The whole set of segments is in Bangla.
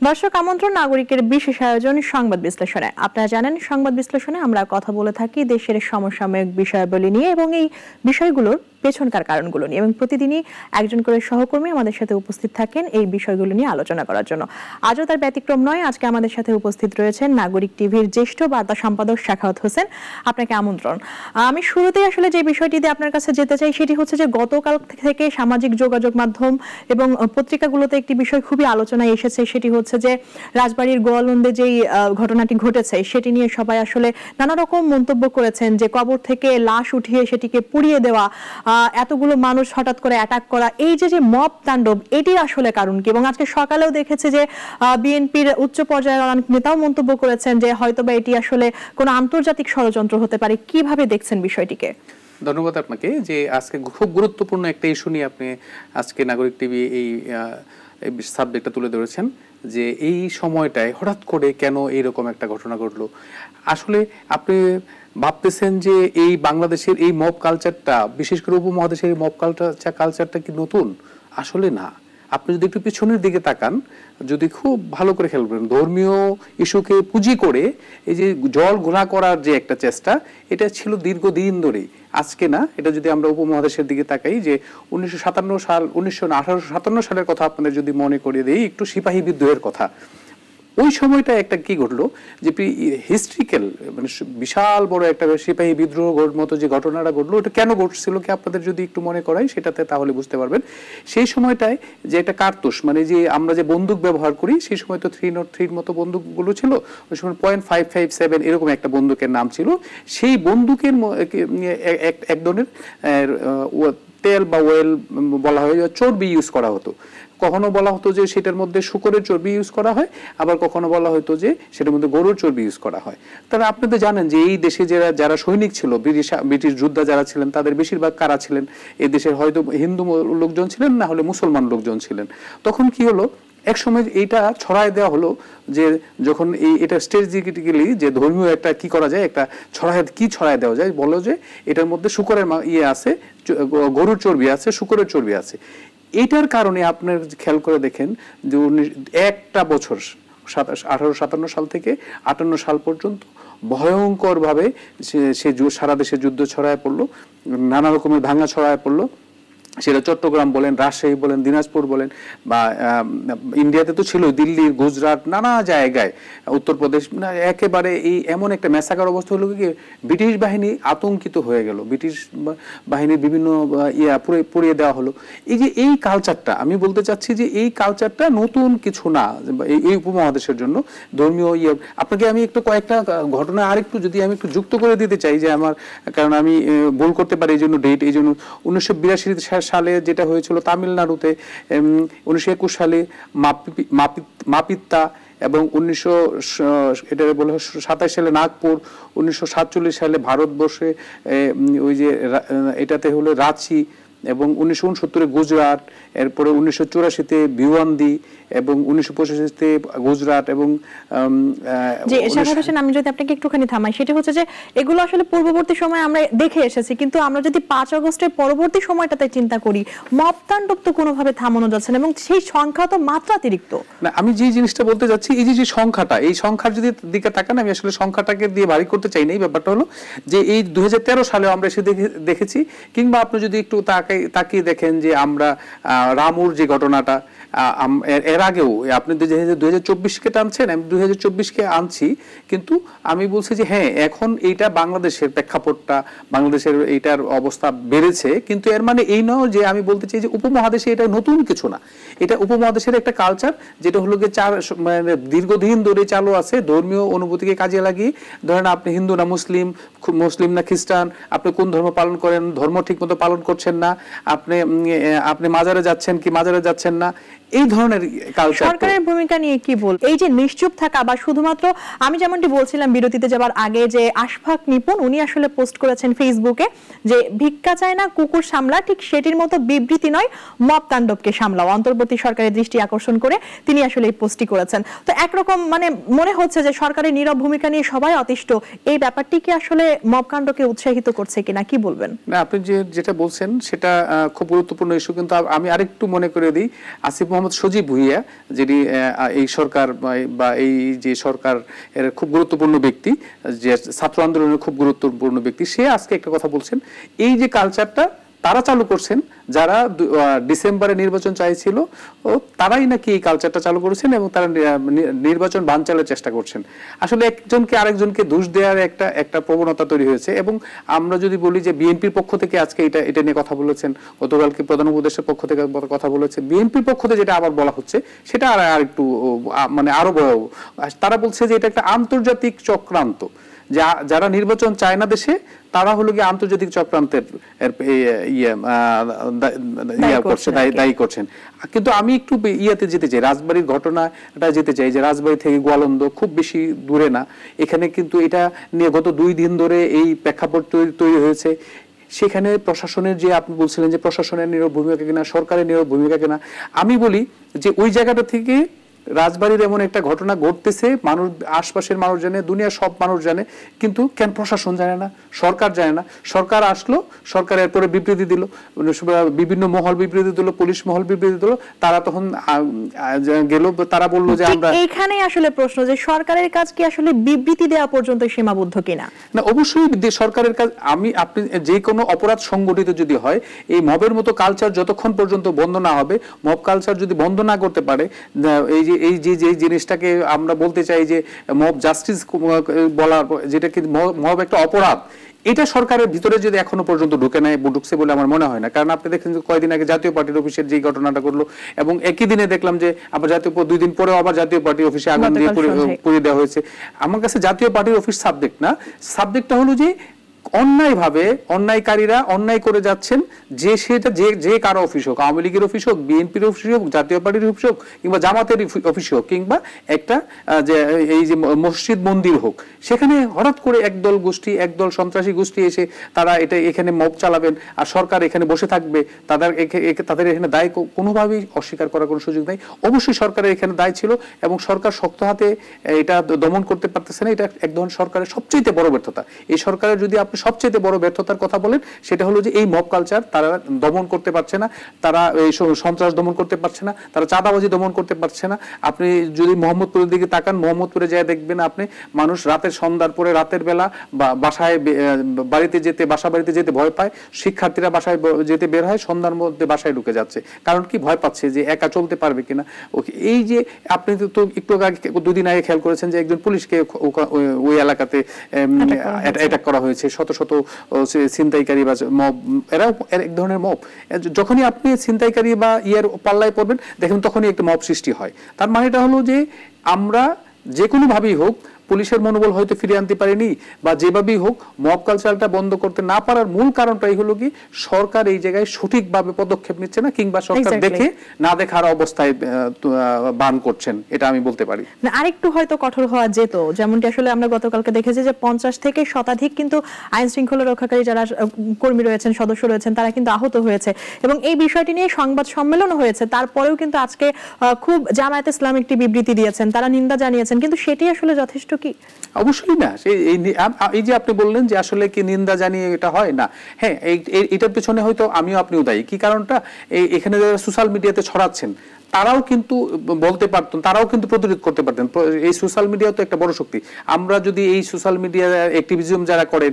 দর্শক আমন্ত্রণ নাগরিকের বিশেষ আয়োজন সংবাদ বিশ্লেষণে। আপনারা জানেন সংবাদ বিশ্লেষণে আমরা কথা বলে থাকি দেশের সমসাময়িক বিষয়াবলী নিয়ে এবং এই বিষয়গুলোর পেছনকার কারণগুলো নিয়ে, এবং প্রতিদিনই একজন করে সহকর্মী আমাদের সাথে উপস্থিত থাকেন এই বিষয়গুলো নিয়ে আলোচনা করার জন্য। আজও তার ব্যতিক্রম নয়। আজকে আমাদের সাথে উপস্থিত রয়েছেন নাগরিক টিভির জ্যেষ্ঠ বার্তা সম্পাদক সাখাওয়াত হোসেন। আপনাকে আমন্ত্রণ। আমি শুরুতেই আসলে যে বিষয়টি দিয়ে আপনার কাছে যেতে চাই সেটি হচ্ছে যে গতকাল থেকে সামাজিক যোগাযোগ মাধ্যম এবং পত্রিকাগুলোতে একটি বিষয় খুবই আলোচনায় এসেছে, সেটি হচ্ছে যে রাজবাড়ির গোয়ালন্দে যেই ঘটনাটি ঘটেছে সেটি নিয়ে সবাই আসলে নানা রকম মন্তব্য করেছেন, যে কবর থেকে লাশ উঠিয়ে সেটিকে পুড়িয়ে দেওয়া, এতগুলো মানুষ হঠাৎ করে অ্যাটাক করা, এই যে মব তাণ্ডব, এটির আসলে কারণ কি? এবং আজকে সকালেও দেখেছে যে বিএনপির উচ্চ পর্যায়ের অনেক নেতাও মন্তব্য করেছেন যে হয়তোবা এটি আসলে কোনো আন্তর্জাতিক ষড়যন্ত্র হতে পারে। কিভাবে দেখছেন বিষয়টিকে? ধন্যবাদ আপনাকে যে আজকে খুব গুরুত্বপূর্ণ একটা ইস্যু নিয়ে আপনি আজকে নাগরিক টিভি এই সাবজেক্টটা তুলে ধরেছেন, যে এই সময়টায় হঠাৎ করে কেন এইরকম একটা ঘটনা ঘটলো। আসলে আপনি ভাবতেছেন যে এই বাংলাদেশের এই মব কালচারটা, বিশেষ করে উপমহাদেশের এই মব কালচারটা কি নতুন? আসলে না। আপনি যদি একটু পিছনের দিকে তাকান, যদি খুব ভালো করে খেয়াল করেন, ধর্মীয় ইস্যুকে পুঁজি করে এই যে জল ঘোলা করার যে একটা চেষ্টা, এটা ছিল দীর্ঘদিন ধরেই, আজকে না। এটা যদি আমরা উপমহাদেশের দিকে তাকাই, যে 1857 সালের কথা আপনাদের যদি মনে করিয়ে দেই, একটু সিপাহী বিদ্রোহের কথা, ওই সময়টা একটা কি ঘটলো, যে হিস্ট্রিক্যাল মানে বিশাল বড় একটা সিপাহী বিদ্রোহ মতো যে ঘটনাটা ঘটলো, ওটা কেন ঘটছিল কি আপনাদের যদি একটু মনে করাই সেটাতে, তাহলে বুঝতে পারবেন। সেই সময়টায় যে একটা কার্তুস, মানে যে আমরা যে বন্দুক ব্যবহার করি, সেই সময় তো 303 মতো বন্দুকগুলো ছিল, ওই সময় .557 এরকম একটা বন্দুকের নাম ছিল। সেই বন্দুকের এক ধরনের তেল বা ওয়েল বলা হয়, চর্বি ইউজ করা হতো। কখনো বলা হতো যে সেটার মধ্যে শূকরের চর্বি ইউজ করা হয়, আবার কখনো বলা হতো যে সেটার মধ্যে গরুর চর্বি ইউজ করা হয়। তারা আপনি তো জানেন যে এই দেশে যারা সৈনিক ছিল, ব্রিটিশ যোদ্ধা যারা ছিলেন, তাদের বেশিরভাগ কারা ছিলেন? এই দেশের হয়তো হিন্দু লোকজন ছিলেন, না হলে মুসলমান লোকজন ছিলেন। তখন কি হলো, এক সময় এইটা ছড়ায় দেওয়া হলো, যে যখন এটা স্ট্র্যাটেজিক্যালি যে ধর্মীয় একটা কি করা যায়, একটা ছড়ায় দেওয়া যায়, বলো যে এটার মধ্যে শূকরের আছে, গরুর চর্বি আছে, শূকরের চর্বি আছে। এটার কারণে আপনার খেয়াল করে দেখেন যে একটা বছর 1857 সাল থেকে 58 সাল পর্যন্ত ভয়ঙ্কর ভাবে সে সারা দেশে যুদ্ধ ছড়ায় পড়লো, নানা রকমের ভাঙা ছড়ায় পড়লো। সেটা চট্টগ্রাম বলেন, রাজশাহী বলেন, দিনাজপুর বলেন, বা ইন্ডিয়াতে তো ছিল দিল্লি, গুজরাট, নানা জায়গায়, উত্তরপ্রদেশ, একেবারে এমন একটা ম্যাসাকার অবস্থা হলো কি, ব্রিটিশ বাহিনী আতঙ্কিত হয়ে গেল, ব্রিটিশ বাহিনীর বিভিন্ন পুড়িয়ে দেওয়া হলো। এই কালচারটা, আমি বলতে চাচ্ছি যে এই কালচারটা নতুন কিছু না এই উপমহাদেশের জন্য। ধর্মীয় আপনাকে আমি একটু কয়েকটা ঘটনা আরেকটু যদি আমি একটু যুক্ত করে দিতে চাই, যে আমার, কারণ আমি ভুল করতে পারি এই জন্য ডেট, এই জন্য 1982 সালে যেটা হয়েছিল তামিলনাড়ুতে, 1921 সালে মাপিত্তা, এবং 1927 সালে নাগপুর, 1947 সালে ভারতবর্ষে ওই যে এটাতে হলো রাঁচি, এবং 1969 গুজরাট, এরপরে 1984 ভিওয়ান্দি, এবং 1985 গুজরাট, এবং আমি যদি আপনাকে একটুখানি থামাই, সেটা হচ্ছে যে এগুলো আসলে পূর্ববর্তী সময় আমরা দেখে এসেছি, কিন্তু আমরা যদি 5 আগস্টের পরবর্তী সময়টাতে চিন্তা করি, মব তাণ্ডব তো কোনোভাবে থামানো যাচ্ছে না, এবং সেই সংখ্যা তো মাত্রাতিরিক্ত না। আমি যে জিনিসটা বলতে যাচ্ছি, এই যে সংখ্যাটা, এই সংখ্যার যদি দিকে তাকান, আমি আসলে সংখ্যাটাকে দিয়ে ভারী করতে চাই না। এই ব্যাপারটা হলো যে এই 2013 সালে আমরা এসে দেখেছি, কিংবা আপনি যদি একটু তাকিয়ে দেখেন যে আমরা রামুর যে ঘটনাটা, এর আগেও আপনি 2024-কে টানছেন, আমি 2024-কে আনছি, কিন্তু আমি বলছি যে হ্যাঁ, এখন এইটা বাংলাদেশের প্রেক্ষাপটটা, বাংলাদেশের এইটার অবস্থা বেড়েছে, কিন্তু এর মানে এই নয় যে আমি বলতে চাই যে উপমহাদেশে এটা নতুন কিছু না। এটা উপমহাদেশের একটা কালচার, যেটা হলো গিয়ে মানে দীর্ঘদিন ধরে চালু আছে। ধর্মীয় অনুভূতিকে কাজে লাগিয়ে, ধরেন আপনি হিন্দু না মুসলিম, মুসলিম না খ্রিস্টান, আপনি কোন ধর্ম পালন করেন, ধর্ম ঠিক মতো পালন করছেন না, আপনি মাজারে যাচ্ছেন কি মাজারে যাচ্ছেন না, এই ধরনের কালচার। সরকারের ভূমিকা নিয়ে কি বল? এই যে নিশ্চুপ থাকা, বা শুধুমাত্র আমি যেমনটি বলছিলাম বিরতিতে যাবার আগে, যে আশফাক নিপুণ উনি আসলে পোস্ট করেছেন ফেসবুকে যে ভিক্ষা চায় না কুকুর সামলা, ঠিক সেটির মতো বিবৃতি নয়, মব তাণ্ডবকে সামলাও, অন্তর্বর্তী সরকারের দৃষ্টি আকর্ষণ করে তিনি আসলে এই পোস্টটি করেছেন। তো একরকম মানে মনে হচ্ছে যে সরকারের নীরব ভূমিকা নিয়ে সবাই অতিষ্ঠ। এই ব্যাপারটি কি আসলে মব কাণ্ডকে উৎসাহিত করছে কিনা, কি বলবেন? না, আপনি যেটা বলছেন সেটা খুব গুরুত্বপূর্ণ ইস্যু, কিন্তু আমি আরেকটু মনে করে দিই, আসিফ মোহাম্মদ সজীব ভুঁইয়া যিনি এই সরকার বা এই যে সরকার এর খুব গুরুত্বপূর্ণ ব্যক্তি, যে ছাত্র আন্দোলনের খুব গুরুত্বপূর্ণ ব্যক্তি, সে আজকে একটা কথা বলছেন, এই যে কালচারটা তারা চালু করছেন যারা ডিসেম্বরে নির্বাচন চাইছিল, ও তারাই নাকি এই কালচারটা চালু করেছেন এবং তারা নির্বাচন বানচালের চেষ্টা করছেন। আসলে একজনকে আরেকজনকে দোষ দেওয়ার একটা প্রবণতা তৈরি হয়েছে। এবং আমরা যদি বলি যে বিএনপির পক্ষ থেকে আজকে এটা নিয়ে কথা বলেছেন, গতকালকে প্রধান উপদেষ্টার পক্ষ থেকে কথা বলেছে, বিএনপির পক্ষ থেকে যেটা আবার বলা হচ্ছে সেটা আর একটু মানে আরো বড়। তারা বলছে যে এটা একটা আন্তর্জাতিক চক্রান্ত, যারা নির্বাচন চায় না দেশে তারা হলো গিয়ে আন্তর্জাতিক চক্রান্তের দায়ী করছেন। কিন্তু আমি একটু ইয়াতে যেতে চাই, রাজবাড়ির ঘটনাটা যেতে চাই, যে রাজবাড়ি থেকে গোয়ালন্দ খুব বেশি দূরে না, এখানে কিন্তু এটা নিয়ে গত 2 দিন ধরে এই প্রেক্ষাপট তৈরি হয়েছে। সেখানে প্রশাসনের যে আপনি বলছিলেন যে প্রশাসনের নীরব ভূমিকা কিনা, সরকারের নীরব ভূমিকা কিনা, আমি বলি যে ওই জায়গাটা থেকে রাজবাড়ির এমন একটা ঘটনা ঘটতেছে, মানুষ, আশপাশের মানুষ জানে, দুনিয়ার সব মানুষ জানে, কিন্তু কেন প্রশাসন জানে না, সরকার জানে না? সরকার আসলো, সরকার এরপরে বিবৃতি দিল, বিভিন্ন মহল বিবৃতি দিল, পুলিশ মহল বিবৃতি দিল, তারা তখন গেল, তারা বললো যে আমরা। এইখানে আসলে প্রশ্ন যে সরকারের কাজ কি আসলে বিবৃতি দেওয়া পর্যন্ত সীমাবদ্ধ কিনা? না, অবশ্যই সরকারের কাজ। আপনি যে কোনো অপরাধ সংগঠিত যদি হয়, এই মবের মতো কালচার যতক্ষণ পর্যন্ত বন্ধ না হবে, মব কালচার যদি বন্ধ না করতে পারে, এই যে জিনিসটাকে আমরা বলতে চাই যে মব জাস্টিস বলার, যেটা কি মব একটা অপরাধ, এটা সরকারের ভিতরে যদি এখনো পর্যন্ত ঢুকছে বলে আমার মনে হয় না। কারণ আপনি দেখেন যে কয়েকদিন আগে জাতীয় পার্টির অফিসের যে ঘটনাটা ঘটলো, এবং একই দিনে দেখলাম যে আবার 2 দিন পরেও আবার জাতীয় পার্টির অফিসে আগুন দিয়ে পুড়িয়ে দেওয়া হয়েছে। আমার কাছে জাতীয় পার্টির অফিস সাবজেক্ট না, সাবজেক্টটা হলো যে অন্যায়ভাবে অন্যায়কারীরা অন্যায় করে যাচ্ছেন, যে সেটা যে কারো অফিস হোক, আওয়ামী লীগের অফিস হোক, বিএনপির অফিস হোক, জাতীয় পার্টির অফিস হোক, কিংবা জামাতের অফিস হোক, কিংবা একটা যে এই যে মসজিদ মন্দির হোক, সেখানে হঠাৎ করে একদল গোষ্ঠী, একদল সন্ত্রাসী গোষ্ঠী এসে তারা এখানে মব চালাবেন, আর সরকার এখানে বসে থাকবে, তাদের এখানে দায় কোনোভাবেই অস্বীকার করার কোনো সুযোগ নাই। অবশ্যই সরকারের এখানে দায় ছিল, এবং সরকার শক্ত হাতে এটা দমন করতে পারতেছে না। এটা এক ধরনের সরকারের সবচেয়ে বড় ব্যর্থতা। এই সরকারের যদি আপনি সবচেয়ে বড় ব্যর্থতার কথা বলেন, সেটা হলো যে এই মব কালচার তারা দমন করতে পারছে না, তারা এই সন্ত্রাস দমন করতে পারছে না, তারা চাঁদাবাজি দমন করতে পারছে না। আপনি যদি মোহাম্মদপুরের দিকে তাকান, মোহাম্মদপুরে যায় দেখবেন আপনি মানুষ রাতের সন্ধ্যার পরে, রাতের বেলা বাসায় বাড়িতে যেতে ভয় পায়, শিক্ষার্থীরা বাসায় যেতে বের হয়, সন্ধ্যার মধ্যে বাসায় ঢুকে যাচ্ছে। কারণ কি? ভয় পাচ্ছে যে একা চলতে পারবে কিনা। এই যে আপনি তো একটু আগে 2 দিন আগে খেয়াল করেছেন যে একজন পুলিশকে ওই এলাকাতে অ্যাটাক করা হয়েছে, শত শত ছিনতাইকারী বা মব, এরাও এক ধরনের মব। যখনই আপনি ছিনতাইকারী বা পাল্লায় পড়বেন, দেখেন তখনই একটা মব সৃষ্টি হয়। তার মানেটা হলো যে আমরা যে কোনো ভাবেই হোক পুলিশের মনোবল হয়তো ফিরিয়ে আনতে পারেনি, বা যেভাবেই হোক মব কালচারটা বন্ধ করতে না পারার মূল কারণটাই হলো কি, সরকার এই জায়গায় সঠিকভাবে পদক্ষেপ নিচ্ছে না, কিংবা সরকার দেখে না দেখার অবস্থায় বান করছেন, এটা আমি বলতে পারি। আরেকটু হয়তো কঠোর হওয়া যেত, যেমনটি আসলে আমরা গতকালকে দেখেছি যে 50 থেকে শতাধিক কিন্তু আইন শৃঙ্খলা রক্ষাকারী যারা কর্মী রয়েছেন, সদস্য রয়েছেন, তারা কিন্তু আহত হয়েছে, এবং এই বিষয়টি নিয়ে সংবাদ সম্মেলন হয়েছে। তারপরেও কিন্তু আজকে খুব জামায়াতে ইসলামী একটি বিবৃতি দিয়েছেন, তারা নিন্দা জানিয়েছেন, কিন্তু সেটি আসলে যথেষ্ট কি? অবশ্যই না। এই যে আপনি বললেন যে আসলে কি নিন্দা জানিয়ে এটা হয় না, হ্যাঁ, এটার পেছনে হয়তো আমিও আপনিও দায়ী। কি কারণটা? এখানে যারা সোশ্যাল মিডিয়াতে ছড়াচ্ছেন, তারাও কিন্তু বলতে পারতেন, তারাও কিন্তু প্রতিরোধ করতে পারতেন। এই সোশ্যাল মিডিয়া তো একটা বড় শক্তি। আমরা যদি এই সোশ্যাল মিডিয়া অ্যাক্টিভিজম যারা করেন,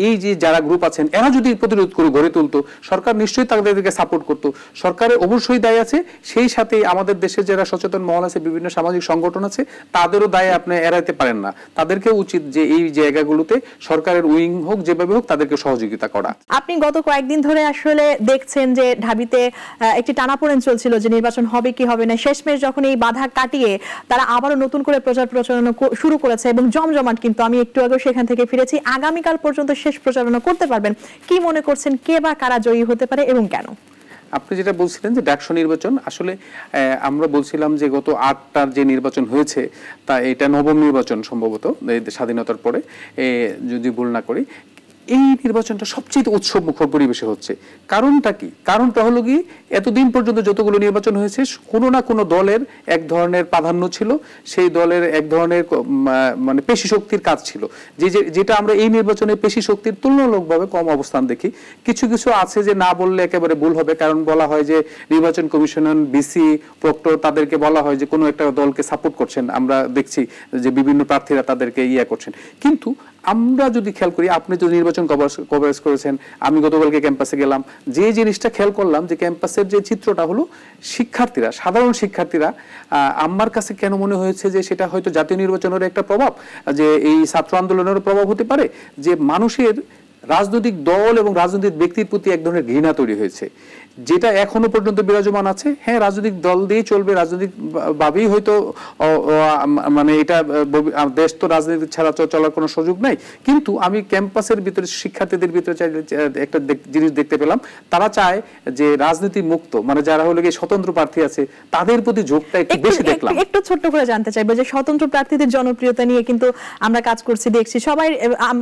এই যে যারা গ্রুপ আছেন, এরা যদি প্রতিরোধ করে গড়ে তুলতো, সরকার নিশ্চয়ই তাদেরকে সাপোর্ট করতো। সরকারের অবশ্যই দায় আছে, সেই সাথে আমাদের দেশে যারা সচেতন মহল আছে, বিভিন্ন সামাজিক সংগঠন আছে, তাদেরও দায় আপনি এড়াইতে পারেন না। তাদেরকে উচিত যে এই জায়গাগুলোতে সরকারের উইং হোক, যেভাবে হোক, তাদেরকে সহযোগিতা করা। আপনি গত কয়েকদিন ধরে আসলে দেখছেন যে ঢাবিতে একটি টানাপোড়েন চলছিল যে নির্বাচন হবে কি হবে না। শেষমেশ যখন এই বাধা কাটিয়ে তারা আবারও নতুন করে প্রচারণা শুরু করেছে, এবং জমজমাট, কিন্তু আমি একটু আগে সেখান থেকে ফিরেছি, আগামীকাল পর্যন্ত শেষ প্রচারণা করতে পারবেন। কি মনে করছেন, কে বা কারা জয়ী হতে পারে এবং কেন? আপনি যেটা বলছিলেন যে ডাকসু নির্বাচন, আসলে আমরা বলছিলাম যে গত 8টার যে নির্বাচন হয়েছে, তা এটা 9ম নির্বাচন সম্ভবত স্বাধীনতার পরে, যদি ভুল না করি। এই নির্বাচনটা সবচেয়ে উৎসবমুখর পরিবেশে হচ্ছে। কারণটা কি? কারণটা হলো কি, এতদিন পর্যন্ত যতগুলো নির্বাচন হয়েছে কোনো না কোনো দলের এক ধরনের প্রাধান্য ছিল, সেই দলের এক ধরনের মানে পেশি শক্তির কাজ ছিল, যেটা আমরা এই নির্বাচনে পেশি শক্তির তুলনামূলকভাবে কম অবস্থান দেখি। কিছু কিছু আছে যে না বললে একেবারে ভুল হবে, কারণ বলা হয় যে নির্বাচন কমিশন, বিসি, প্রক্টর তাদেরকে বলা হয় যে কোনো একটা দলকে সাপোর্ট করছেন, আমরা দেখছি যে বিভিন্ন প্রার্থীরা তাদেরকে করছেন। কিন্তু আমরা যদি খেয়াল করি, আপনি তো নির্বাচন কভারেজ করেছেন, আমি গতকালকে ক্যাম্পাসে গেলাম, যে জিনিসটা খেয়াল করলাম যে ক্যাম্পাসের যে চিত্রটা হলো, শিক্ষার্থীরা, সাধারণ শিক্ষার্থীরা, আমার কাছে কেন মনে হয়েছে যে সেটা হয়তো জাতীয় নির্বাচনের একটা প্রভাব, যে এই ছাত্র আন্দোলনের প্রভাব হতে পারে, যে মানুষের রাজনৈতিক দল এবং রাজনৈতিক ব্যক্তির প্রতি এক ধরনের ঘৃণা তৈরি হয়েছে, যেটা এখনো পর্যন্ত বিরাজমান আছে। হ্যাঁ, রাজনৈতিক দল দিয়ে চলবে, রাজনৈতিক ভাবেই হয়তো মানে এটা দেশ তো রাজনীতি ছাড়া চলার কোনো সুযোগ নাই। কিন্তু আমি ক্যাম্পাসের ভিতরে শিক্ষার্থীদের ভিতরে একটা জিনিস দেখতে পেলাম, তারা চায় যে রাজনীতি মুক্ত, মানে যারা হলো গিয়ে স্বতন্ত্র প্রার্থী আছে তাদের প্রতি ঝোঁকটা একটু বেশি দেখলাম। একটু ছোট্ট করে জানতে চাইবো যে স্বতন্ত্র প্রার্থীদের জনপ্রিয়তা নিয়ে কিন্তু আমরা কাজ করছি, দেখছি সবাই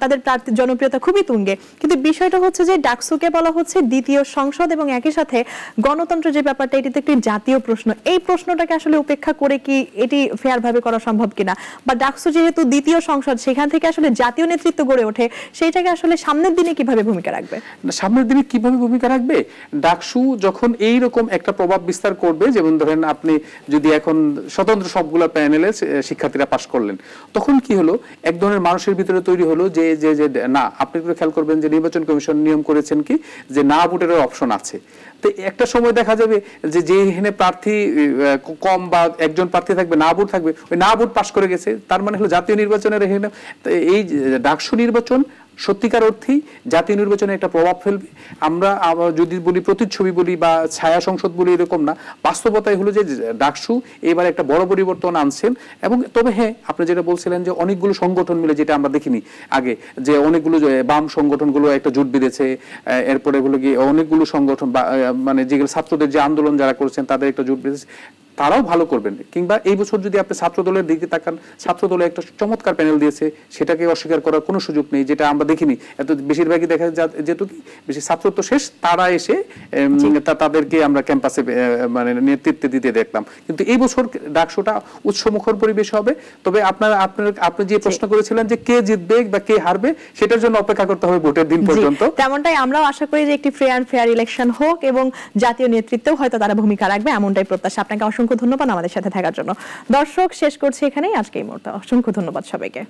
তাদের প্রার্থীর জনপ্রিয়তা খুবই তুঙ্গে, কিন্তু বিষয়টা হচ্ছে যে ডাকসুকে বলা হচ্ছে দ্বিতীয় সংসদ, এবং একই সাথে গণতন্ত্র যে ব্যাপারটা, এটিতে একটি জাতীয় প্রশ্ন। এই প্রশ্নটাকে আসলে উপেক্ষা করে কি এটি ফেয়ার ভাবে করা সম্ভব কিনা, বা ডাকসু যেহেতু দ্বিতীয় সংসদ, সেখান থেকে আসলে জাতীয় নেতৃত্ব গড়ে ওঠে, সেইটাকে আসলে সামনের দিনে কিভাবে ভূমিকা রাখবে? সামনের দিনে কিভাবে ভূমিকা রাখবে, ডাকসু যখন এই রকম একটা প্রভাব বিস্তার করবে, যেমন ধরেন আপনি যদি এখন স্বতন্ত্র সবগুলো প্যানেলে শিক্ষার্থীরা পাশ করলেন, তখন কি হলো, এক ধরনের মানুষের ভিতরে তৈরি হলো যে যে যে না, আপনি একটু খেয়াল করবেন যে নির্বাচন কমিশন নিয়ম করেছেন কি, যে না ভোটের অপশন আছে। তো একটা সময় দেখা যাবে যে যেখানে প্রার্থী কম বা একজন প্রার্থী থাকবে, না ভোট থাকবে, ওই না ভোট পাশ করে গেছে, তার মানে হলো জাতীয় নির্বাচনের এখানে এই ডাকসু নির্বাচন সত্যিকার অর্থেই জাতীয় নির্বাচনে একটা প্রভাব ফেলবে। আমরা যদি বলি প্রতিচ্ছবি বলি বা ছায়া সংসদ বলি, এরকম না, বাস্তবতাই হলো যে ডাকসু এবার একটা বড় পরিবর্তন আনছেন। এবং তবে হ্যাঁ, আপনি যেটা বলছিলেন যে অনেকগুলো সংগঠন মিলে, যেটা আমরা দেখিনি আগে, যে অনেকগুলো বাম সংগঠনগুলো একটা জোট বেঁধেছে, এরপরে হলো গিয়ে অনেকগুলো সংগঠন মানে যেগুলো ছাত্রদের যে আন্দোলন যারা করছেন তাদের একটা জোট বেঁধেছে, তারাও ভালো করবেন। কিংবা এই বছর যদি আপনি ছাত্র দলের দিকে তাকান, ছাত্র দলে একটা চমৎকার প্যানেল দিয়েছে, সেটাকে অস্বীকার করার কোনো সুযোগ নেই, যেটা আমরা দেখিনি। এত বেশিরভাগই দেখা যেত কি, বেশি ছাত্র তো শেষ, তারা এসে তাদেরকে আমরা ক্যাম্পাসে মানে নেতৃত্ব দিতে দেখলাম। কিন্তু এই বছর ডাকসুটা উৎসমুখর পরিবেশ হবে। তবে আপনি যে প্রশ্ন করেছিলেন যে কে জিতবে বা কে হারবে, সেটার জন্য অপেক্ষা করতে হবে ভোটের দিন পর্যন্ত। তেমনটাই আমরাও আশা করি যে একটি ফ্রি অ্যান্ড ফেয়ার ইলেকশন হোক, এবং জাতীয় নেতৃত্বেও হয়তো তারা ভূমিকা রাখবে, এমনটাই প্রত্যাশা। আপনাকে অসংখ্য ধন্যবাদ আমাদের সাথে থাকার জন্য। দর্শক, শেষ করছি এখানেই আজকে এই মুহূর্তে। অসংখ্য ধন্যবাদ সবাইকে।